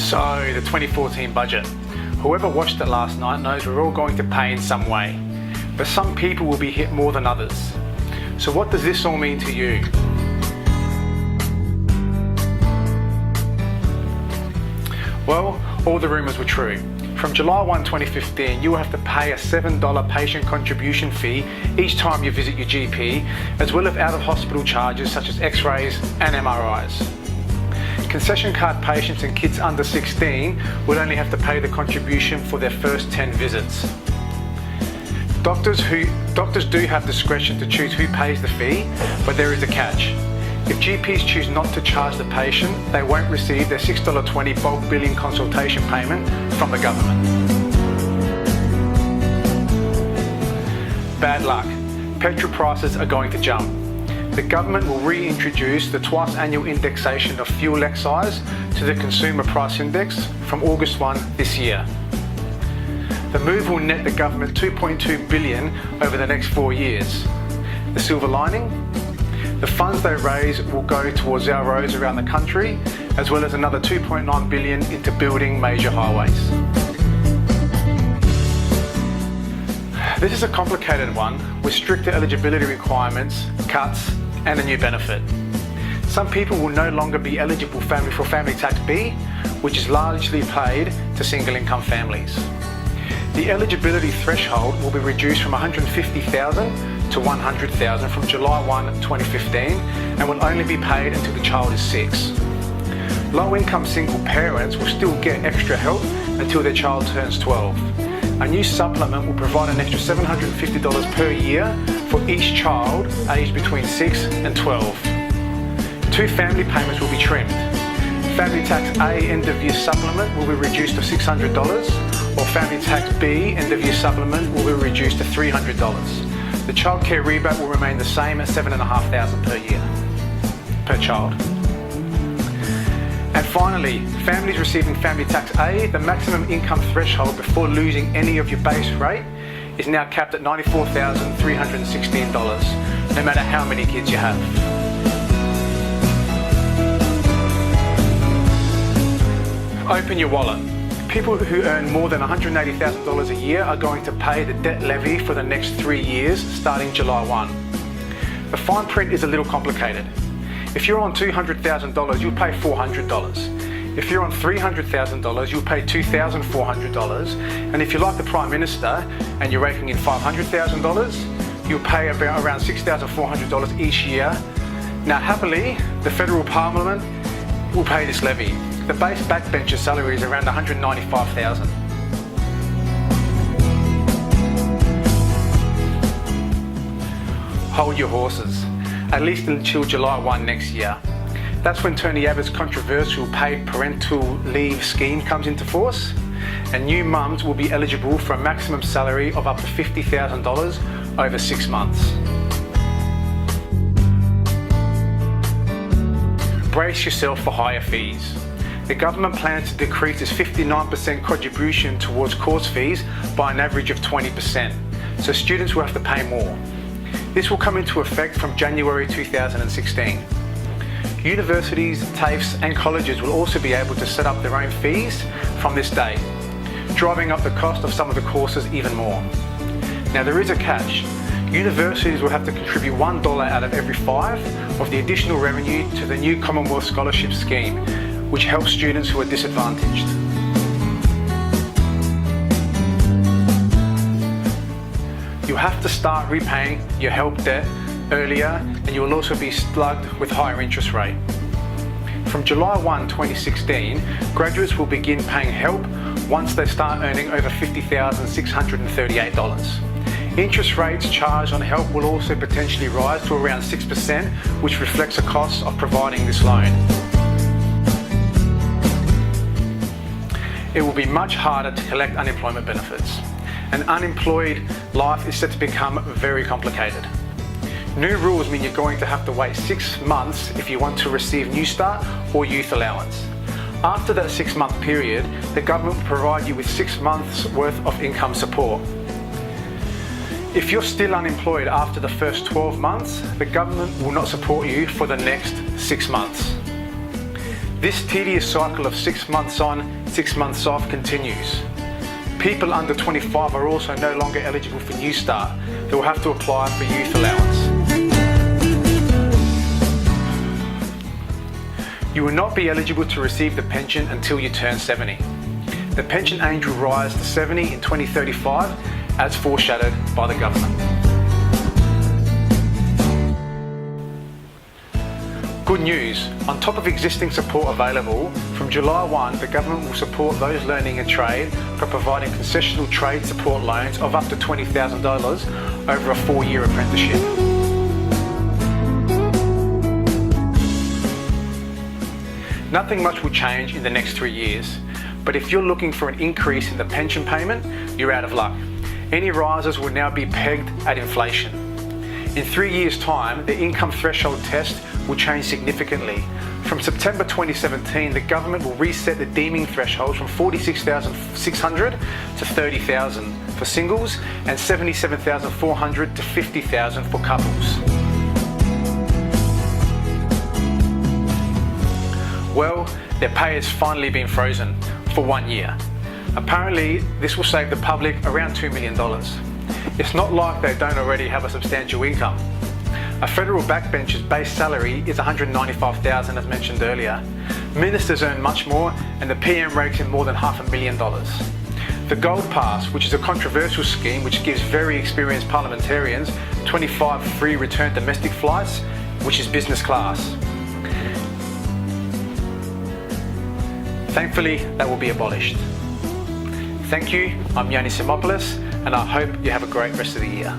So, the 2014 budget. Whoever watched it last night knows we're all going to pay in some way, but some people will be hit more than others. So what does this all mean to you? Well, all the rumours were true. From July 1, 2015, you will have to pay a $7 patient contribution fee each time you visit your GP, as well as out-of-hospital charges such as X-rays and MRIs. Concession card patients and kids under 16 will only have to pay the contribution for their first 10 visits. Doctors do have discretion to choose who pays the fee, but there is a catch. If GPs choose not to charge the patient, they won't receive their $6.20 bulk billing consultation payment from the government. Bad luck. Petrol prices are going to jump. The government will reintroduce the twice annual indexation of fuel excise to the Consumer Price Index from August 1 this year. The move will net the government $2.2 billion over the next 4 years. The silver lining? The funds they raise will go towards our roads around the country, as well as another $2.9 billion into building major highways. This is a complicated one with stricter eligibility requirements, cuts, and a new benefit. Some people will no longer be eligible for Family Tax B, which is largely paid to single income families. The eligibility threshold will be reduced from $150,000 to $100,000 from July 1, 2015 and will only be paid until the child is 6. Low-income single parents will still get extra help until their child turns 12. A new supplement will provide an extra $750 per year for each child aged between 6 and 12. 2 family payments will be trimmed. Family Tax A end-of-year supplement will be reduced to $600, while Family Tax B end-of-year supplement will be reduced to $300. The childcare rebate will remain the same at $7,500 per year, per child. And finally, families receiving Family Tax A, the maximum income threshold before losing any of your base rate is now capped at $94,316, no matter how many kids you have. Open your wallet. People who earn more than $180,000 a year are going to pay the debt levy for the next 3 years, starting July 1. The fine print is a little complicated. If you're on $200,000, you'll pay $400. If you're on $300,000, you'll pay $2,400. And if you're like the Prime Minister and you're raking in $500,000, you'll pay around $6,400 each year. Now, happily, the Federal Parliament will pay this levy. The base backbencher salary is around $195,000. Hold your horses, at least until July 1 next year. That's when Tony Abbott's controversial paid parental leave scheme comes into force, and new mums will be eligible for a maximum salary of up to $50,000 over 6 months. Brace yourself for higher fees. The government plans to decrease its 59% contribution towards course fees by an average of 20%, so students will have to pay more. This will come into effect from January 2016. Universities, TAFEs and colleges will also be able to set up their own fees from this date, driving up the cost of some of the courses even more. Now, there is a catch. Universities will have to contribute $1 out of every 5 of the additional revenue to the new Commonwealth Scholarship Scheme, which helps students who are disadvantaged. You'll have to start repaying your help debt earlier, and you will also be slugged with higher interest rate. From July 1, 2016, graduates will begin paying help once they start earning over $50,638. Interest rates charged on help will also potentially rise to around 6%, which reflects the cost of providing this loan. It will be much harder to collect unemployment benefits. An unemployed life is set to become very complicated. New rules mean you're going to have to wait 6 months if you want to receive New Start or Youth Allowance. After that 6-month period, the government will provide you with 6 months worth of income support. If you're still unemployed after the first 12 months, the government will not support you for the next 6 months. This tedious cycle of 6 months on, 6 months off continues. People under 25 are also no longer eligible for New Start. They will have to apply for youth allowance. You will not be eligible to receive the pension until you turn 70. The pension age will rise to 70 in 2035, as foreshadowed by the government. Good news, on top of existing support available, from July 1 the government will support those learning a trade for providing concessional trade support loans of up to $20,000 over a 4-year apprenticeship. Nothing much will change in the next 3 years, but if you're looking for an increase in the pension payment, you're out of luck. Any rises will now be pegged at inflation. In 3 years' time, the income threshold test will change significantly. From September 2017, the government will reset the deeming thresholds from $46,600 to $30,000 for singles and $77,400 to $50,000 for couples. Well, their pay has finally been frozen for 1 year. Apparently, this will save the public around $2 million. It's not like they don't already have a substantial income. A federal backbencher's base salary is $195,000 as mentioned earlier. Ministers earn much more and the PM rakes in more than $500,000. The Gold Pass, which is a controversial scheme which gives very experienced parliamentarians 25 free return domestic flights, which is business class. Thankfully, that will be abolished. Thank you, I'm Yannis Simopoulos, and I hope you have a great rest of the year.